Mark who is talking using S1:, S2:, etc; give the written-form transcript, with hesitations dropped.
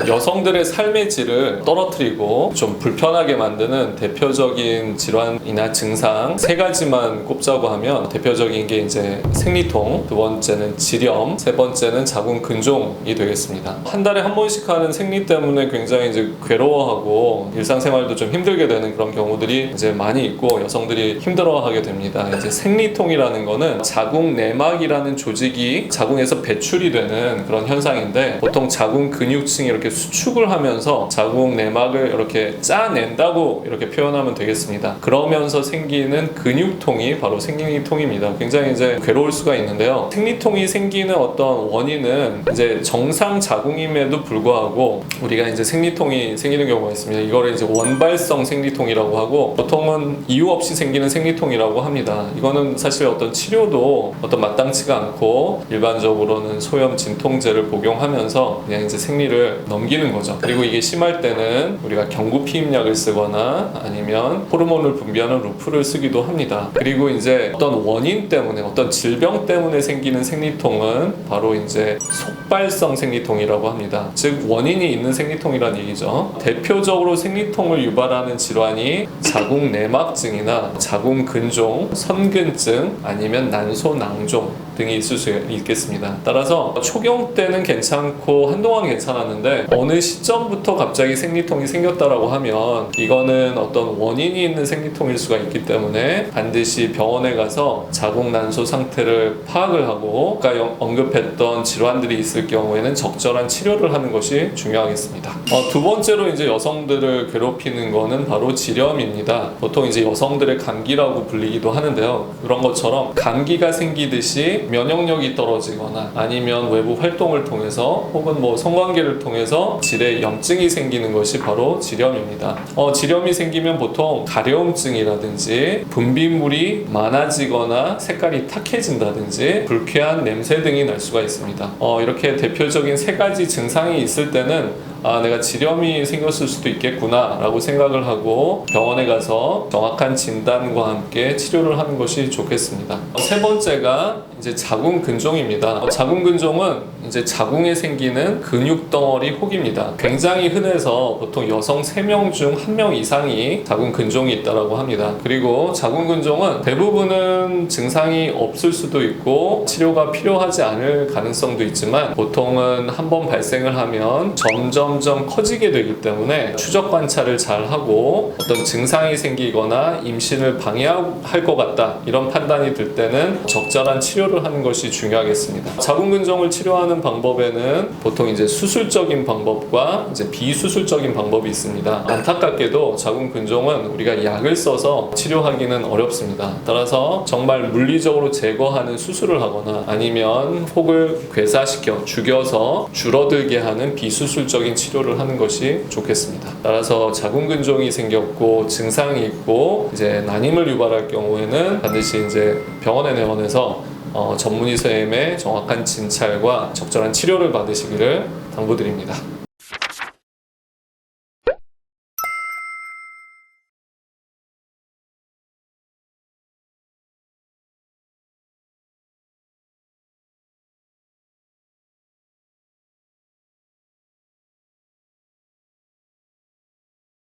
S1: 여성들의 삶의 질을 떨어뜨리고 좀 불편하게 만드는 대표적인 질환이나 증상 세 가지만 꼽자고 하면 대표적인 게 이제 생리통, 두 번째는 지렴, 세 번째는 자궁 근종이 되겠습니다. 한 달에 한 번씩 하는 생리 때문에 굉장히 이제 괴로워하고 일상생활도 좀 힘들게 되는 그런 경우들이 이제 많이 있고 여성들이 힘들어하게 됩니다. 이제 생리통이라는 거는 자궁 내막이라는 조직이 자궁에서 배출이 되는 그런 현상인데 보통 자궁 근육층이 이렇게 수축을 하면서 자궁 내막을 이렇게 짜낸다고 이렇게 표현하면 되겠습니다. 그러면서 생기는 근육통이 바로 생리통입니다. 굉장히 이제 괴로울 수가 있는데요. 생리통이 생기는 어떤 원인은 이제 정상 자궁임에도 불구하고 우리가 이제 생리통이 생기는 경우가 있습니다. 이거를 이제 원발성 생리통이라고 하고 보통은 이유 없이 생기는 생리통이라고 합니다. 이거는 사실 어떤 치료도 어떤 마땅치가 않고 일반적으로는 소염 진통제를 복용하면서 그냥 이제 생리를 넘기는 거죠. 그리고 이게 심할 때는 우리가 경구 피임약을 쓰거나 아니면 호르몬을 분비하는 루프를 쓰기도 합니다. 그리고 이제 어떤 원인 때문에 어떤 질병 때문에 생기는 생리통은 바로 이제 속발성 생리통이라고 합니다. 즉 원인이 있는 생리통이라는 얘기죠. 대표적으로 생리통을 유발하는 질환이 자궁 내막증이나 자궁 근종, 선근증 아니면 난소낭종 등이 있을 수 있겠습니다. 따라서 초경 때는 괜찮고 한동안 괜찮았는데 어느 시점부터 갑자기 생리통이 생겼다라고 하면 이거는 어떤 원인이 있는 생리통일 수가 있기 때문에 반드시 병원에 가서 자궁 난소 상태를 파악을 하고 아까 언급했던 질환들이 있을 경우에는 적절한 치료를 하는 것이 중요하겠습니다. 두 번째로 이제 여성들을 괴롭히는 거는 바로 지렴입니다. 보통 이제 여성들의 감기라고 불리기도 하는데요. 그런 것처럼 감기가 생기듯이 면역력이 떨어지거나 아니면 외부 활동을 통해서 혹은 뭐 성관계를 통해서 질에 염증이 생기는 것이 바로 지렴입니다. 지렴이 생기면 보통 가려움증이라든지 분비물이 많아지거나 색깔이 탁해진다든지 불쾌한 냄새 등이 날 수가 있습니다. 이렇게 대표적인 세 가지 증상이 있을 때는 내가 지렴이 생겼을 수도 있겠구나 라고 생각을 하고 병원에 가서 정확한 진단과 함께 치료를 하는 것이 좋겠습니다. 세 번째가 이제 자궁 근종입니다. 자궁 근종은 이제 자궁에 생기는 근육 덩어리 혹입니다. 굉장히 흔해서 보통 여성 3명 중 1명 이상이 자궁 근종이 있다고 합니다. 그리고 자궁 근종은 대부분은 증상이 없을 수도 있고 치료가 필요하지 않을 가능성도 있지만 보통은 한번 발생을 하면 점점 커지게 되기 때문에 추적 관찰을 잘 하고 어떤 증상이 생기거나 임신을 방해할 것 같다 이런 판단이 들 때는 적절한 치료를 하는 것이 중요하겠습니다. 자궁 근종을 치료하는 방법에는 보통 이제 수술적인 방법과 이제 비수술적인 방법이 있습니다. 안타깝게도 자궁 근종은 우리가 약을 써서 치료하기는 어렵습니다. 따라서 정말 물리적으로 제거하는 수술을 하거나 아니면 혹을 괴사시켜 죽여서 줄어들게 하는 비수술적인 치료를 하는 것이 좋겠습니다. 따라서 자궁 근종이 생겼고 증상이 있고 이제 난임을 유발할 경우에는 반드시 이제 병원에 내원해서 전문의 선생님의 정확한 진찰과 적절한 치료를 받으시기를 당부드립니다.